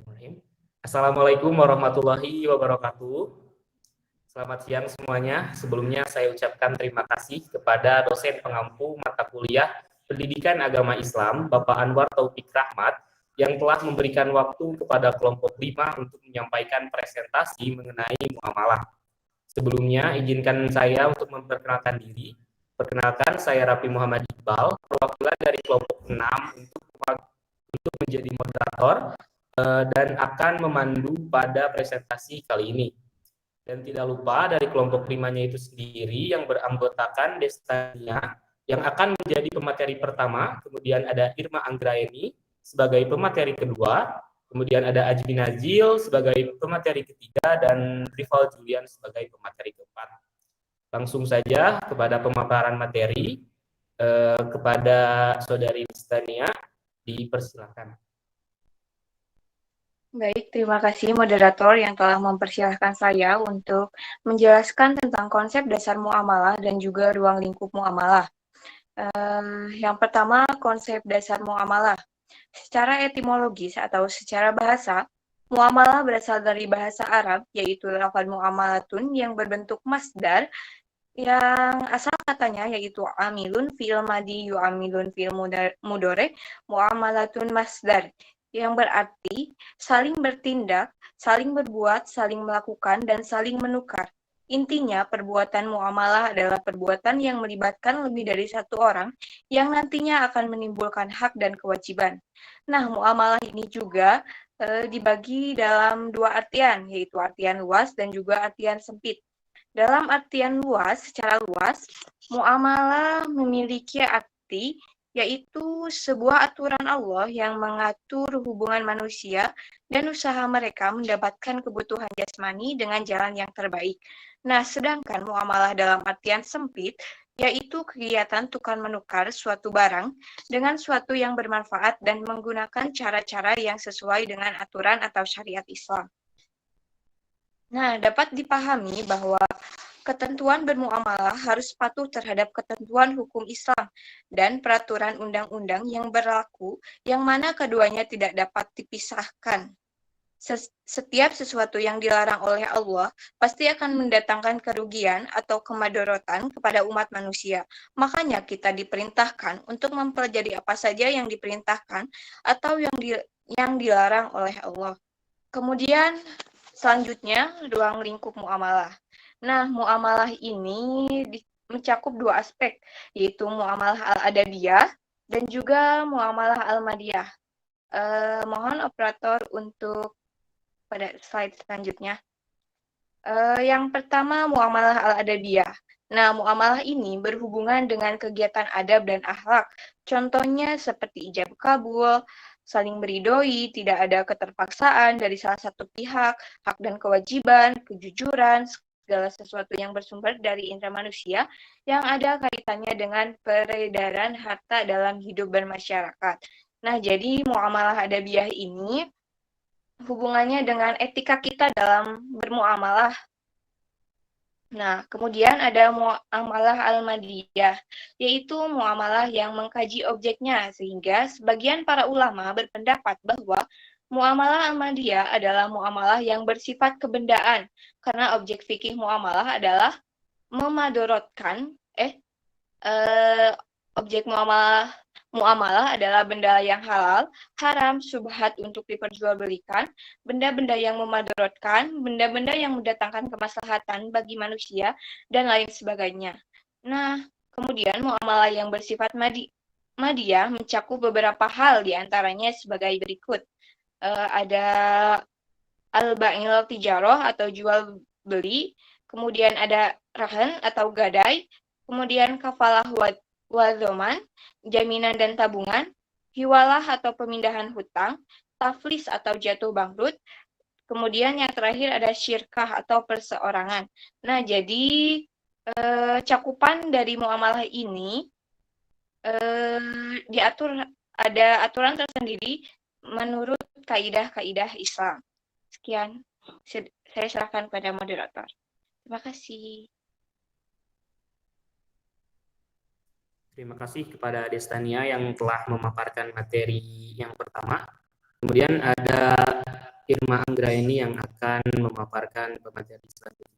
Bismillahirrahmanirrahim. Assalamualaikum warahmatullahi wabarakatuh. Selamat siang semuanya. Sebelumnya saya ucapkan terima kasih kepada dosen pengampu mata kuliah Pendidikan Agama Islam, Bapak Anwar Taufik Rahmat, yang telah memberikan waktu kepada kelompok 5 untuk menyampaikan presentasi mengenai muamalah. Sebelumnya, izinkan saya untuk memperkenalkan diri. Perkenalkan, saya Rafi Muhammad Iqbal, perwakilan dari kelompok 6 untuk menjadi moderator dan akan memandu pada presentasi kali ini. Dan tidak lupa dari kelompok 5-nya itu sendiri yang beranggotakan Destania yang akan menjadi pemateri pertama, kemudian ada Irma Anggraeni sebagai pemateri kedua, kemudian ada Ajmi Nazil sebagai pemateri ketiga, dan Rival Julian sebagai pemateri keempat. Langsung saja kepada pemaparan materi, kepada Saudari Destania, dipersilakan. Baik, terima kasih moderator yang telah mempersilahkan saya untuk menjelaskan tentang konsep dasar muamalah dan juga ruang lingkup muamalah. Yang pertama, konsep dasar muamalah. Secara etimologis atau secara bahasa, muamalah berasal dari bahasa Arab, yaitu lafaz muamalatun yang berbentuk masdar, yang asal katanya yaitu amilun fi'il madi yu'amilun fi'il mudore muamalatun masdar, yang berarti saling bertindak, saling berbuat, saling melakukan, dan saling menukar. Intinya, perbuatan muamalah adalah perbuatan yang melibatkan lebih dari satu orang yang nantinya akan menimbulkan hak dan kewajiban. Nah, muamalah ini juga dibagi dalam dua artian, yaitu artian luas dan juga artian sempit. Dalam artian luas, secara luas, muamalah memiliki arti yaitu sebuah aturan Allah yang mengatur hubungan manusia dan usaha mereka mendapatkan kebutuhan jasmani dengan jalan yang terbaik. Nah, sedangkan muamalah dalam artian sempit yaitu kegiatan tukar-menukar suatu barang dengan suatu yang bermanfaat dan menggunakan cara-cara yang sesuai dengan aturan atau syariat Islam. Nah, dapat dipahami bahwa ketentuan bermuamalah harus patuh terhadap ketentuan hukum Islam dan peraturan undang-undang yang berlaku, yang mana keduanya tidak dapat dipisahkan. Setiap sesuatu yang dilarang oleh Allah pasti akan mendatangkan kerugian atau kemadorotan kepada umat manusia. Makanya kita diperintahkan untuk mempelajari apa saja yang diperintahkan atau yang dilarang oleh Allah. Kemudian selanjutnya, ruang lingkup muamalah. Nah, muamalah ini mencakup dua aspek, yaitu muamalah al-adabiyah dan juga muamalah al-madiyah. Mohon operator untuk pada slide selanjutnya. Yang pertama, muamalah al-adabiyah. Nah, muamalah ini berhubungan dengan kegiatan adab dan akhlak. Contohnya seperti ijab kabul, saling meridhoi, tidak ada keterpaksaan dari salah satu pihak, hak dan kewajiban, kejujuran, segala sesuatu yang bersumber dari indera manusia yang ada kaitannya dengan peredaran harta dalam hidup bermasyarakat. Nah, jadi muamalah adabiyah ini hubungannya dengan etika kita dalam bermuamalah. Nah, kemudian ada muamalah al-madiyah, yaitu muamalah yang mengkaji objeknya, sehingga sebagian para ulama berpendapat bahwa muamalah al-madiyah adalah muamalah yang bersifat kebendaan, karena objek fikih muamalah adalah memadorotkan, objek muamalah adalah benda yang halal, haram, syubhat untuk diperjualbelikan, benda-benda yang memadorotkan, benda-benda yang mendatangkan kemaslahatan bagi manusia, dan lain sebagainya. Nah, kemudian muamalah yang bersifat madiyah mencakup beberapa hal, diantaranya sebagai berikut. Ada al-ba'il tijaroh atau jual beli, kemudian ada rahan atau gadai, kemudian kafalah wadzoman, jaminan dan tabungan, hiwalah atau pemindahan hutang, taflis atau jatuh bangkrut, kemudian yang terakhir ada syirkah atau perseorangan. Nah, jadi cakupan dari muamalah ini diatur, ada aturan tersendiri menurut kaidah-kaidah Islam. Sekian, saya serahkan pada moderator. Terima kasih. Terima kasih kepada Destania yang telah memaparkan materi yang pertama. Kemudian ada Irma Anggraini yang akan memaparkan pemateri selanjutnya.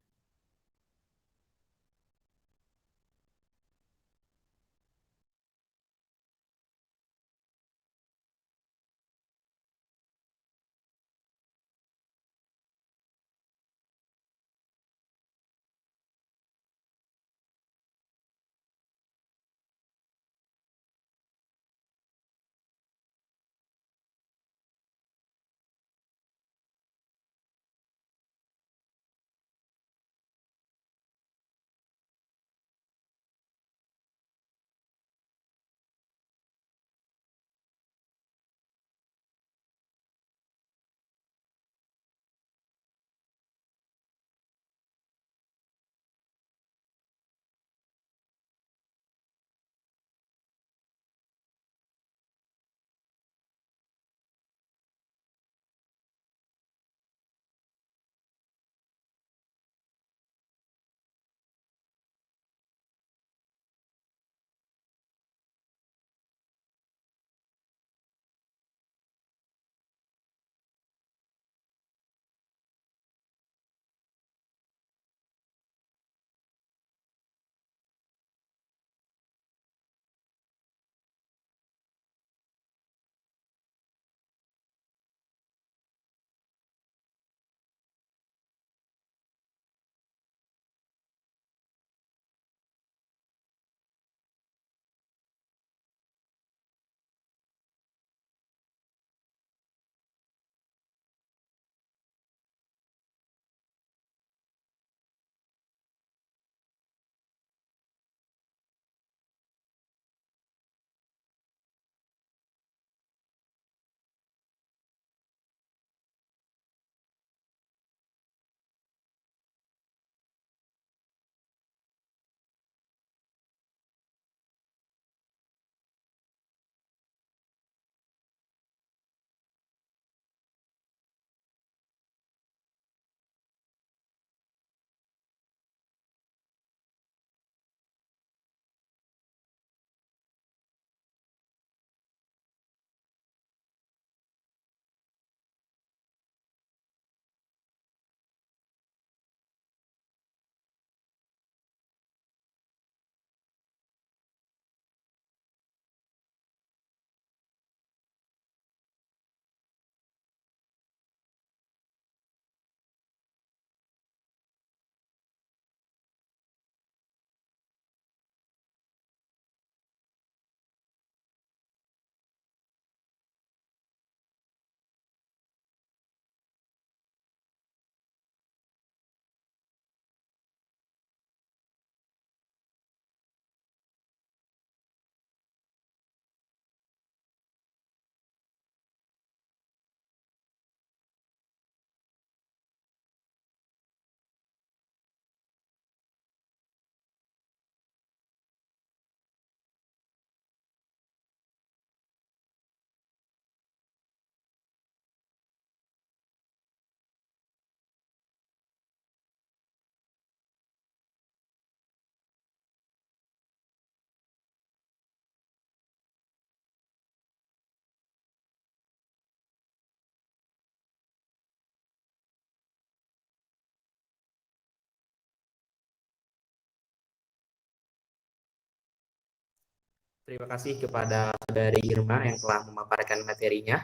Terima kasih kepada Saudari Irma yang telah memaparkan materinya.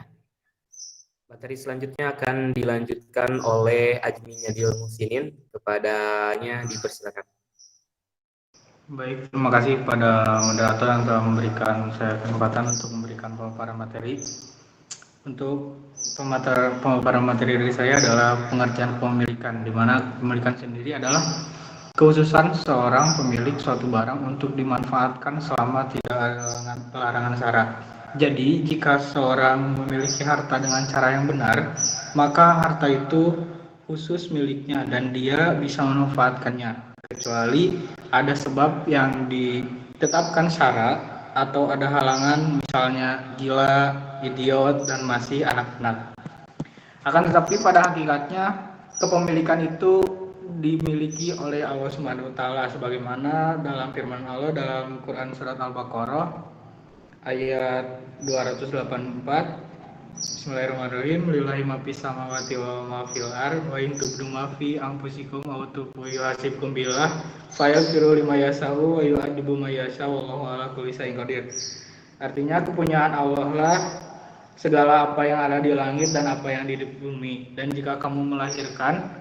Materi selanjutnya akan dilanjutkan oleh Ajmi Nyadil Musinin. Kepadanya dipersilakan. Baik, terima kasih pada moderator yang telah memberikan saya kesempatan untuk memberikan pemaparan materi. Untuk pemaparan materi dari saya adalah pengertian kepemilikan, di mana kepemilikan sendiri adalah kekhususan seorang pemilik suatu barang untuk dimanfaatkan selama tidak ada larangan syarat. Jadi, jika seorang memiliki harta dengan cara yang benar, maka harta itu khusus miliknya dan dia bisa memanfaatkannya, kecuali ada sebab yang ditetapkan syarat atau ada halangan, misalnya gila, idiot, dan masih anak-anak. Akan tetapi pada hakikatnya kepemilikan itu dimiliki oleh Allah Subhanahu wa taala, sebagaimana dalam firman Allah dalam Quran surat Al-Baqarah ayat 284, Bismillahirrahmanirrahim. Lillahi ma fis samawati wa ma fil ardh wa in tubdu ma fi anfusikum aw tukhfu yuhasibkum billah fayaghfiru liman yasha'u wa yu'adzibu man yasha'u wallahu ala kulli syai'in qadir. Artinya kepunyaan Allah lah segala apa yang ada di langit dan apa yang di bumi. Dan jika kamu melahirkan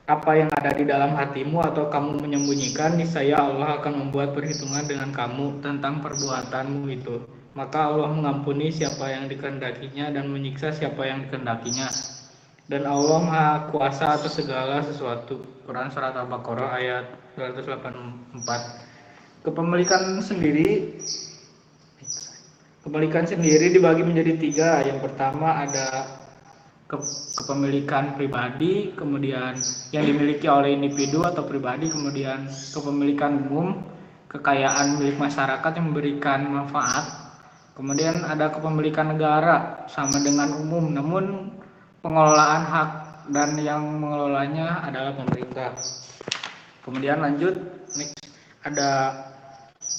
apa yang ada di dalam hatimu atau kamu menyembunyikan, niscaya Allah akan membuat perhitungan dengan kamu tentang perbuatanmu itu. Maka Allah mengampuni siapa yang dikehendakinya dan menyiksa siapa yang dikehendakinya. Dan Allah Maha Kuasa atas segala sesuatu. Quran Surat Al-Baqarah ayat 284. Kepemilikan sendiri dibagi menjadi 3. Yang pertama ada kepemilikan pribadi, kemudian yang dimiliki oleh individu atau pribadi, kemudian kepemilikan umum, kekayaan milik masyarakat yang memberikan manfaat. Kemudian ada kepemilikan negara sama dengan umum, namun pengelolaan hak dan yang mengelolanya adalah pemerintah. Kemudian lanjut, next, ada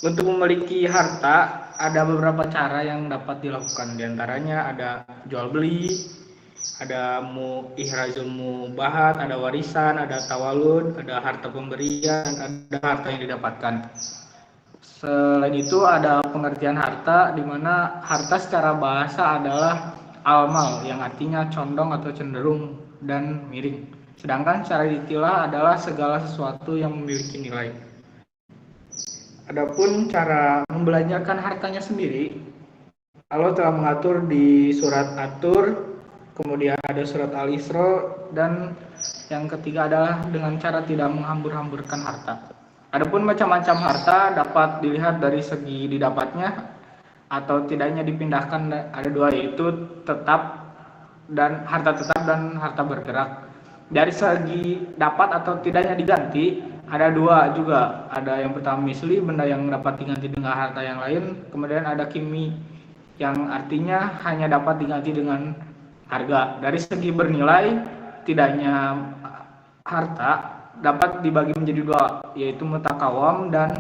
untuk memiliki harta ada beberapa cara yang dapat dilakukan. Di antaranya ada jual beli, ada ihrazul mubahat, ada warisan, ada tawalud, ada harta pemberian, ada harta yang didapatkan. Selain itu ada pengertian harta, di mana harta secara bahasa adalah almal, yang artinya condong atau cenderung dan miring. Sedangkan secara istilah adalah segala sesuatu yang memiliki nilai. Adapun cara membelanjakan hartanya sendiri, Allah telah mengatur di surat At-Tur, kemudian ada surat Al-Isra, dan yang ketiga adalah dengan cara tidak menghambur-hamburkan harta. Adapun macam-macam harta dapat dilihat dari segi didapatnya atau tidaknya dipindahkan, ada 2, yaitu harta tetap dan harta bergerak. Dari segi dapat atau tidaknya diganti ada 2 juga. Ada yang pertama misli, benda yang dapat diganti dengan harta yang lain. Kemudian ada kimi, yang artinya hanya dapat diganti dengan harga. Dari segi bernilai, tidaknya harta dapat dibagi menjadi 2, yaitu mutakawam dan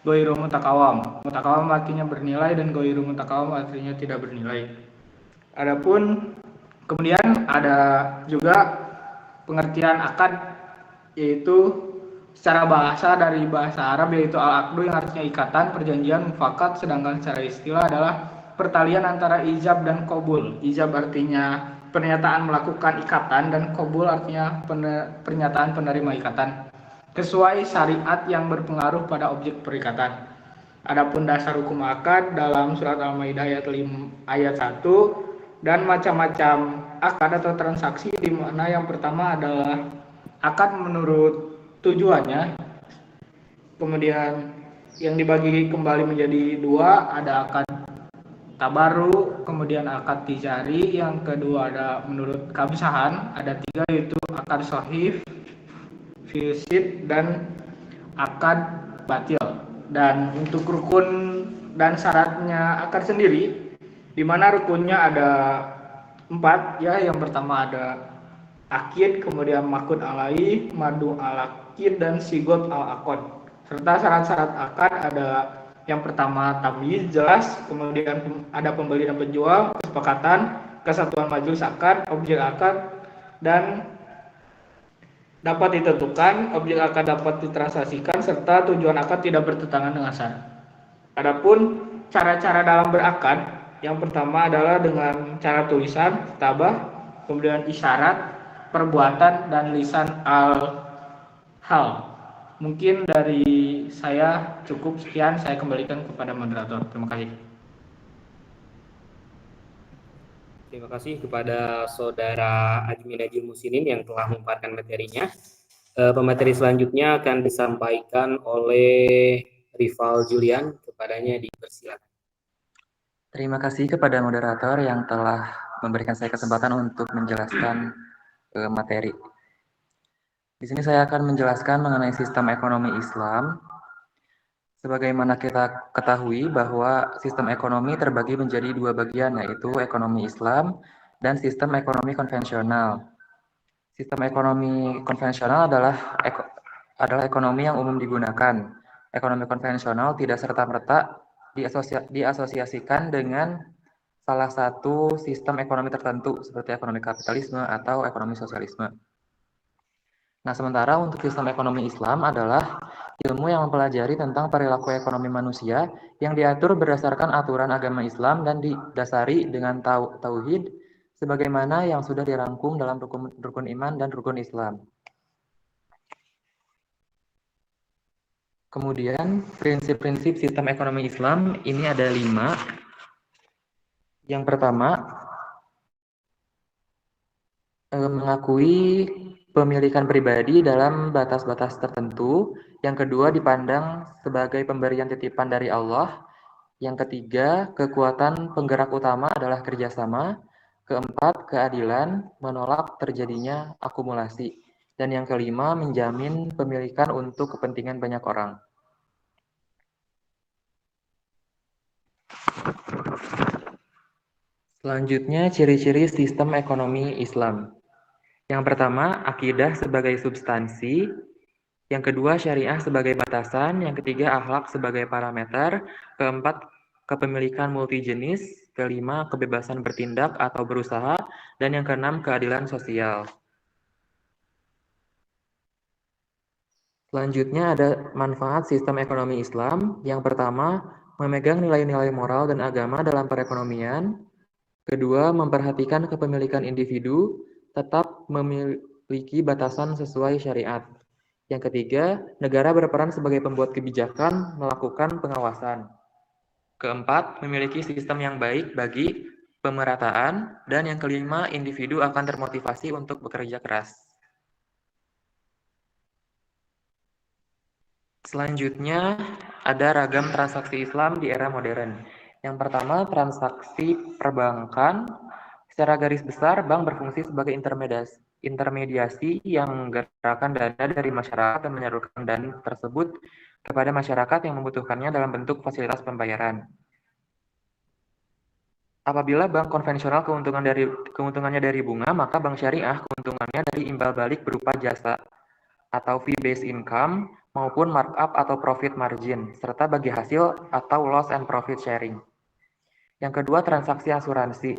goiru mutakawam. Mutakawam artinya bernilai dan goiru mutakawam artinya tidak bernilai. Adapun kemudian ada juga pengertian akad, yaitu secara bahasa dari bahasa Arab yaitu al-aqdu, yang artinya ikatan, perjanjian, mufakat. Sedangkan secara istilah adalah pertalian antara ijab dan qabul. Ijab artinya pernyataan melakukan ikatan, dan qabul artinya pernyataan penerima ikatan sesuai syariat yang berpengaruh pada objek perikatan. Adapun dasar hukum akad dalam surat Al-Maidah ayat 1, dan macam-macam akad atau transaksi, di mana yang pertama adalah akad menurut tujuannya. Kemudian yang dibagi kembali menjadi 2, ada akad tabaru, kemudian akad tijari, yang kedua ada menurut keabsahan, ada 3, yaitu akad sahih, fisid, dan akad batil. Dan untuk rukun dan syaratnya akad sendiri, di mana rukunnya ada 4, ya. Yang pertama ada akid, kemudian makud alai, madu al-akid, dan sigot al-akod. Serta syarat-syarat akad ada yang pertama tamyiz, jelas, kemudian ada pembeli dan penjual, kesepakatan, kesatuan majelis akad, objek akad, dan dapat ditentukan, objek akad dapat ditransaksikan, serta tujuan akad tidak bertentangan dengan syarat. Adapun cara-cara dalam berakad, yang pertama adalah dengan cara tulisan, kitabah, kemudian isyarat, perbuatan, dan lisan al-hal. Mungkin dari saya cukup sekian, saya kembalikan kepada moderator. Terima kasih. Terima kasih kepada Saudara Ajmi Najil Musinin yang telah memaparkan materinya. Pemateri selanjutnya akan disampaikan oleh Rival Julian, kepadanya dipersilakan. Terima kasih kepada moderator yang telah memberikan saya kesempatan untuk menjelaskan materi. Di sini saya akan menjelaskan mengenai sistem ekonomi Islam. Sebagaimana kita ketahui bahwa sistem ekonomi terbagi menjadi 2 bagian, yaitu ekonomi Islam dan sistem ekonomi konvensional. Sistem ekonomi konvensional adalah ekonomi yang umum digunakan. Ekonomi konvensional tidak serta-merta diasosiasikan dengan salah satu sistem ekonomi tertentu seperti ekonomi kapitalisme atau ekonomi sosialisme. Nah, sementara untuk sistem ekonomi Islam adalah ilmu yang mempelajari tentang perilaku ekonomi manusia yang diatur berdasarkan aturan agama Islam dan didasari dengan tauhid sebagaimana yang sudah dirangkum dalam rukun iman dan rukun Islam. Kemudian prinsip-prinsip sistem ekonomi Islam ini ada 5. Yang pertama, mengakui pemilikan pribadi dalam batas-batas tertentu. Yang kedua, dipandang sebagai pemberian titipan dari Allah. Yang ketiga, kekuatan penggerak utama adalah kerjasama. Keempat, keadilan, menolak terjadinya akumulasi. Dan yang kelima, menjamin pemilikan untuk kepentingan banyak orang. Selanjutnya, ciri-ciri sistem ekonomi Islam. Yang pertama, akidah sebagai substansi. Yang kedua, syariah sebagai batasan. Yang ketiga, akhlak sebagai parameter. Keempat, kepemilikan multijenis. Kelima, kebebasan bertindak atau berusaha. Dan yang keenam, keadilan sosial. Selanjutnya ada manfaat sistem ekonomi Islam. Yang pertama, memegang nilai-nilai moral dan agama dalam perekonomian. Kedua, memperhatikan kepemilikan individu, tetap memiliki batasan sesuai syariat. Yang ketiga, negara berperan sebagai pembuat kebijakan, melakukan pengawasan. Keempat, memiliki sistem yang baik bagi pemerataan. Dan yang kelima, individu akan termotivasi untuk bekerja keras. Selanjutnya, ada ragam transaksi Islam di era modern. Yang pertama, transaksi perbankan. Secara garis besar, bank berfungsi sebagai intermediasi yang menggerakkan dana dari masyarakat dan menyalurkan dana tersebut kepada masyarakat yang membutuhkannya dalam bentuk fasilitas pembayaran. Apabila bank konvensional keuntungannya dari bunga, maka bank syariah keuntungannya dari imbal balik berupa jasa atau fee-based income maupun markup atau profit margin, serta bagi hasil atau loss and profit sharing. Yang kedua, transaksi asuransi.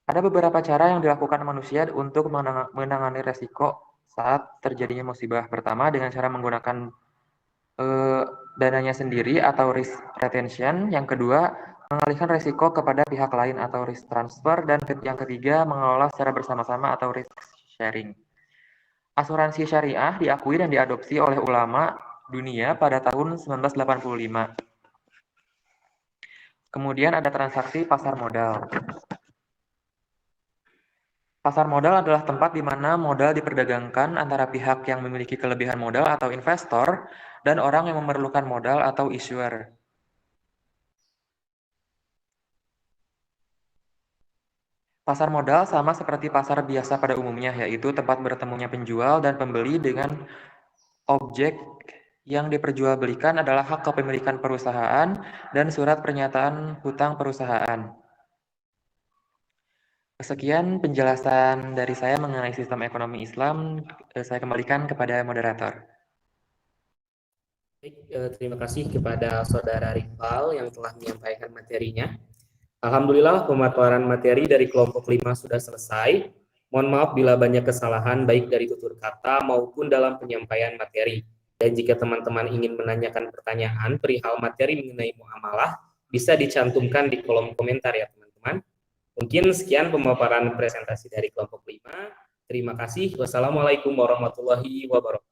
Ada beberapa cara yang dilakukan manusia untuk menangani resiko saat terjadinya musibah. Pertama, dengan cara menggunakan dananya sendiri atau risk retention. Yang kedua, mengalihkan resiko kepada pihak lain atau risk transfer. Dan yang ketiga, mengelola secara bersama-sama atau risk sharing. Asuransi syariah diakui dan diadopsi oleh ulama dunia pada tahun 1985. Kemudian ada transaksi pasar modal. Pasar modal adalah tempat di mana modal diperdagangkan antara pihak yang memiliki kelebihan modal atau investor dan orang yang memerlukan modal atau issuer. Pasar modal sama seperti pasar biasa pada umumnya, yaitu tempat bertemunya penjual dan pembeli dengan objek yang diperjualbelikan adalah hak kepemilikan perusahaan dan surat pernyataan hutang perusahaan. Sekian penjelasan dari saya mengenai sistem ekonomi Islam. Saya kembalikan kepada moderator. Baik, terima kasih kepada Saudara Rival yang telah menyampaikan materinya. Alhamdulillah pemaparan materi dari kelompok 5 sudah selesai. Mohon maaf bila banyak kesalahan baik dari tutur kata maupun dalam penyampaian materi. Dan jika teman-teman ingin menanyakan pertanyaan perihal materi mengenai muamalah, bisa dicantumkan di kolom komentar ya teman-teman. Mungkin sekian pemaparan presentasi dari kelompok 5. Terima kasih. Wassalamualaikum warahmatullahi wabarakatuh.